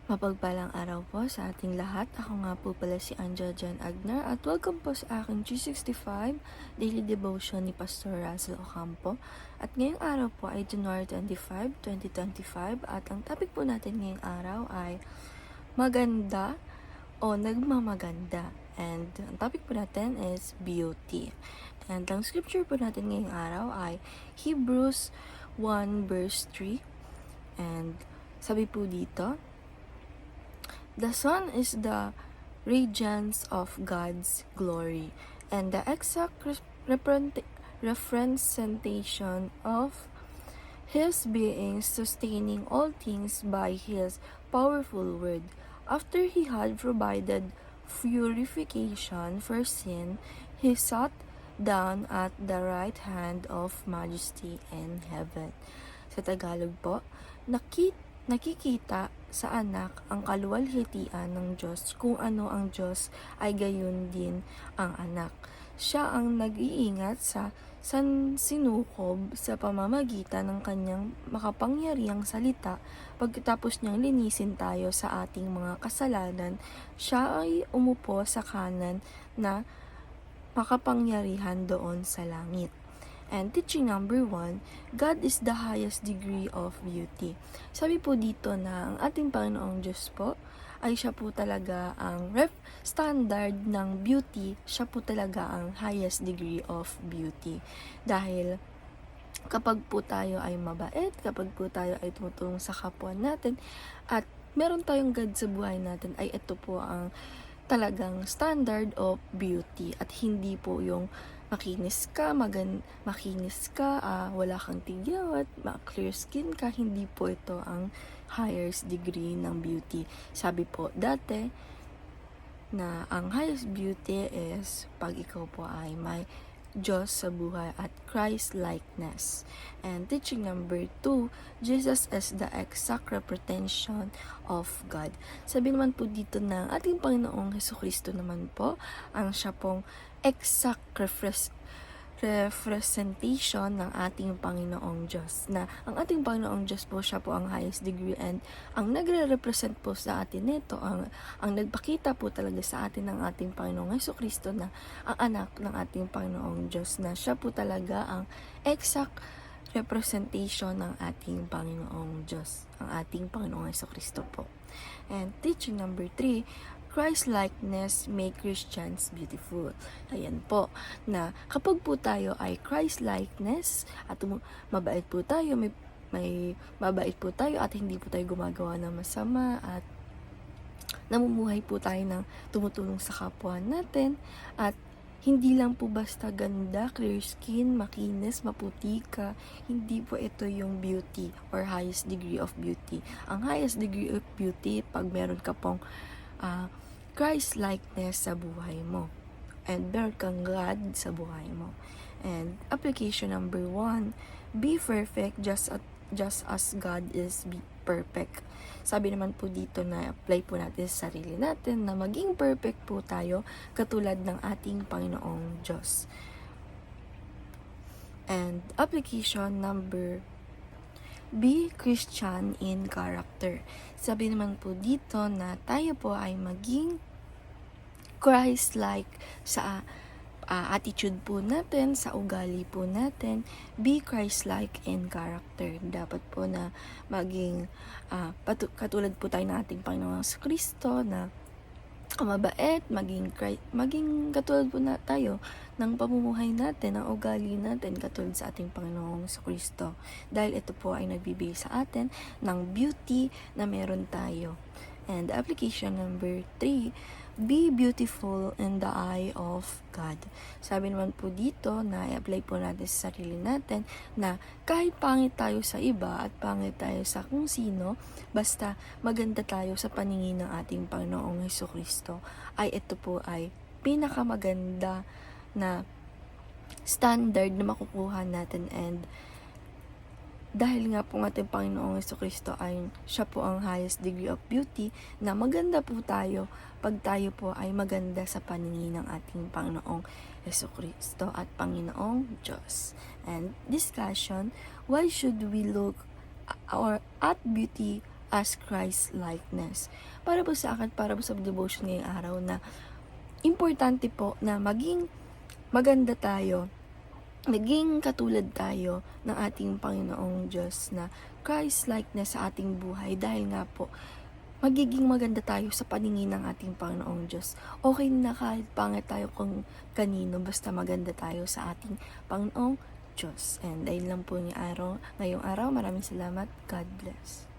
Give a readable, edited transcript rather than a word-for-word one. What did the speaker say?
Mapagpalang araw po sa ating lahat. Ako nga po pala si Anja Jan Agnar at welcome po sa aking 365 Daily Devotion ni Pastor Russell Ocampo. At ngayong araw po ay January 25, 2025 at ang topic po natin ngayong araw ay maganda o nagmamaganda. And ang topic po natin is beauty. And ang scripture po natin ngayong araw ay Hebrews 1 verse 3. And sabi po dito, "The sun is the radiance of God's glory, and the exact representation of His being, sustaining all things by His powerful word. After He had provided purification for sin, He sat down at the right hand of majesty in heaven." Sa Tagalog po, nakikita sa anak ang kaluwalhatian ng Diyos, kung ano ang Diyos ay gayon din ang anak. Siya ang nag-iingat sa sinukob sa pamamagitan ng kanyang makapangyarihang salita. Pagkatapos niyang linisin tayo sa ating mga kasalanan, siya ay umupo sa kanan na makapangyarihan doon sa langit. And teaching number 1, God is the highest degree of beauty. Sabi po dito na ang ating Panginoong Diyos po ay siya po talaga ang standard ng beauty, siya po talaga ang highest degree of beauty. Dahil kapag po tayo ay mabait, kapag po tayo ay tumutulong sa kapwa natin, at meron tayong God sa buhay natin, ay ito po ang talagang standard of beauty at hindi po yung makinis ka, wala kang tigyawat, clear skin ka, hindi po ito ang highest degree ng beauty. Sabi po dati na ang highest beauty is pag ikaw po ay may Diyos sa buhay at Christ-likeness. And teaching number 2, Jesus is the exact representation of God. Sabi naman po dito na ating Panginoong Hesukristo naman po, ang siya pong exact representation ng ating Panginoong Diyos. Na ang ating Panginoong Diyos po, siya po ang highest degree, and ang nagre-represent po sa atin nito, ang nagpakita po talaga sa atin ng ating Panginoong Hesukristo na ang anak ng ating Panginoong Diyos, na siya po talaga ang exact representation ng ating Panginoong Diyos, ang ating Panginoong Hesukristo po. And teaching number 3, Christ-likeness make Christians beautiful. Ayan po, na kapag po tayo ay Christ-likeness at mabait po tayo, may mabait po tayo at hindi po tayo gumagawa ng masama at namumuhay po tayo ng tumutulong sa kapwa natin, at hindi lang po basta ganda, clear skin, makinis, maputi ka. Hindi po ito yung beauty or highest degree of beauty. Ang highest degree of beauty, pag meron ka pong Christ-likeness sa buhay mo and meron kang God sa buhay mo. And application number 1, be perfect just as God is perfect. Sabi naman po dito na apply po natin sa sarili natin na maging perfect po tayo katulad ng ating Panginoong Diyos. And application number, be Christian in character. Sabi naman po dito na tayo po ay maging Christ-like sa attitude po natin, sa ugali po natin. Be Christ-like in character. Dapat po na maging katulad po tayo ng ating Panginoong Kristo na mabait, maging katulad po na tayo ng pamumuhay natin, ng ugali natin katulad sa ating Panginoong Kristo. Dahil ito po ay nagbibigay sa atin ng beauty na meron tayo. And application number 3, be beautiful in the eye of God. Sabi naman po dito na i-apply po natin sa sarili natin na kahit pangit tayo sa iba at pangit tayo sa kung sino, basta maganda tayo sa paningin ng ating Panginoong Hesukristo, ay ito po ay pinakamaganda na standard na makukuha natin. And dahil nga po ating Panginoong Hesukristo ay siya po ang highest degree of beauty, na maganda po tayo pag tayo po ay maganda sa paningin ng ating Panginoong Hesukristo at Panginoong Diyos. And discussion, why should we look at beauty as Christ-likeness. Para po sa akin, para po sa devotion ngayong araw na importante po na maging maganda tayo, maging katulad tayo ng ating Panginoong Diyos na Christ-likeness sa ating buhay dahil nga po magiging maganda tayo sa paningin ng ating Panginoong Diyos. Okay na kahit pangit tayo kung kanino, basta maganda tayo sa ating Panginoong Diyos. And ayun lang po ngayong araw. Maraming salamat. God bless.